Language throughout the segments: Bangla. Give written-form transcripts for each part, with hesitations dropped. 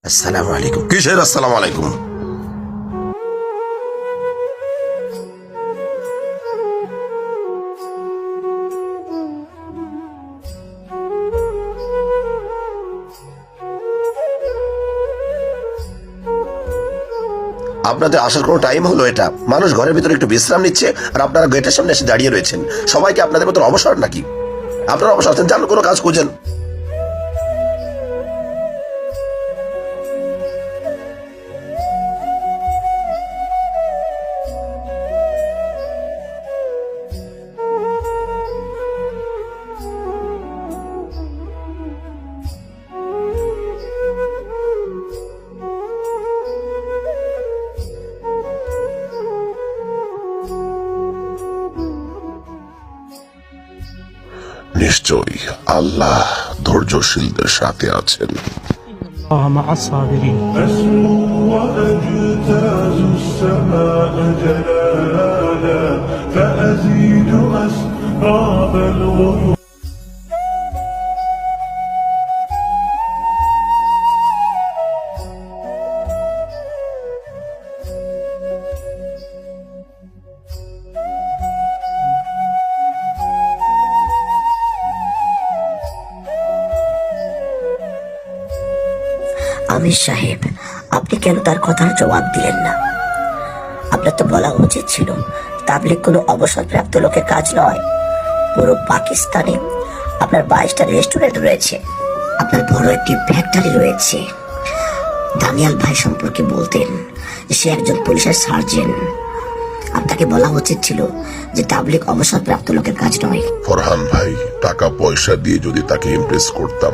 আসসালামু আলাইকুম। কিসের আসসালামু আলাইকুম? আপনাদের আসার কোনো টাইম হলো এটা? মানুষ ঘরের ভিতরে একটু বিশ্রাম নিচ্ছে আর আপনারা গেটের সামনে এসে দাঁড়িয়ে রয়েছেন। সবাইকে আপনাদের মতো অবসর নাকি? আপনারা অবসর আছেন, যান কোনো কাজ খুঁজেন। নিশ্চয়ই আল্লাহ ধৈর্যশীলদের সাথে আছেন। الله مع الصابرين. أسمو وأجتاز السماء جلالا فأزيد أسراب الغيوم. আমির সাহেব, আপনি কেন তার কথার জবাব দিলেন না? আপনার তো বলা উচিত ছিল তাবলিগ কোনো অবসরপ্রাপ্ত লোকের কাজ নয়। পুরো পাকিস্তানে আপনার 22টা রেস্টুরেন্ট রয়েছে, আপনার বড় একটি ফ্যাক্টরি রয়েছে। দানিয়াল ভাই সম্পর্কে বলতেন সে একজন পুলিশের সার্জেন্ট। আপনাকে বলা উচিত ছিল যে তাবলিগ অবসরপ্রাপ্ত লোকের কাজ নয়। ফরহান ভাই, টাকা পয়সা দিয়ে যদি তাকে ইমপ্রেস করতাম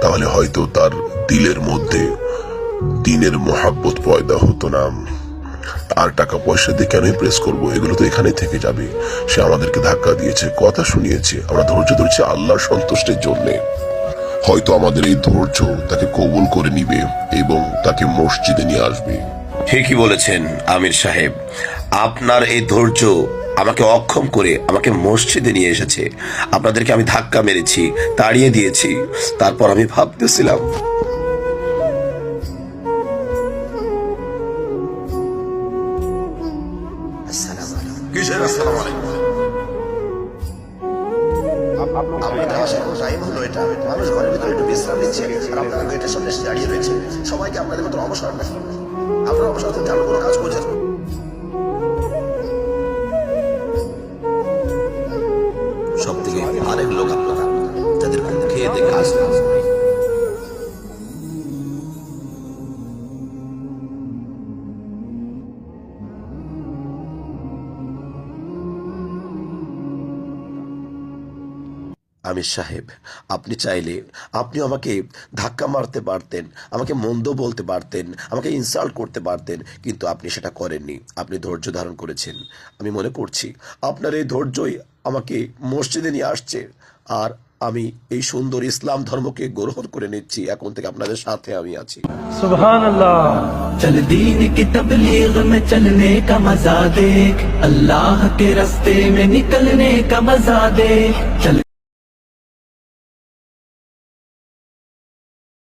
তাহলে হয়তো তার দিলের মধ্যে দিনের মোহাব্বত পয়দা হতো না। আর টাকা পয়সা দিয়ে কেন ইমপ্রেস করবো? এগুলো তো এখানেই থেকে যাবে। সে আমাদেরকে ধাক্কা দিয়েছে, কথা শুনিয়েছে, আমরা ধৈর্য ধরছি আল্লাহর সন্তুষ্টির জন্যে। হয়তো আমাদের এই ধৈর্য তাকে কবুল করে নিবে এবং তাকে মসজিদে নিয়ে আসবে। ঠিকই বলেছেন আমির সাহেব, আপনার এই ধৈর্য আমাকে অক্ষম করে আমাকে মসজিদে নিয়ে এসেছে। আপনাদেরকে আমি ধাক্কা মেরেছি, তাড়িয়ে দিয়েছি, তারপর আমি ভাবতেছিলাম কিসের আসসালামু আলাইকুম? আপনাদের আসার কোনো টাইম হলো এটা? মানুষ ঘরের ভিতরে একটু বিশ্রাম নিচ্ছে আর আপনারা গেটের সামনে এসে দাঁড়িয়ে রয়েছে। সবাইকে আপনাদের মতো অবসর নাকি? আপনারা অবসর আছেন, যান কোনো কাজ খুঁজেন। সব থেকে আরেক লোক আপনারা যাদের ঘুম খেয়ে দিয়ে কাজ না। আমির সাহেব, আপনি চাইলে আপনিও আমাকে ধাক্কা মারতে পারতেন, আমাকে মন্দ বলতে পারতেন, আমাকে ইনসাল্ট করতে পারতেন, কিন্তু আপনি সেটা করেননি। আপনি ধৈর্য ধারণ করেছেন। আমি মনে করছি আপনার এই ধৈর্যই আমাকে মসজিদে নিয়ে আসছে, আর আমি এই সুন্দর ইসলাম ধর্মকে গ্রহণ করে নিচ্ছি। এখন থেকে আপনাদের সাথে আমি আছি। सुभान अल्लाह। चल दीन की तबलीग में चलने का मजा देख, अल्लाह के रास्ते में निकलने का मजा देख। चल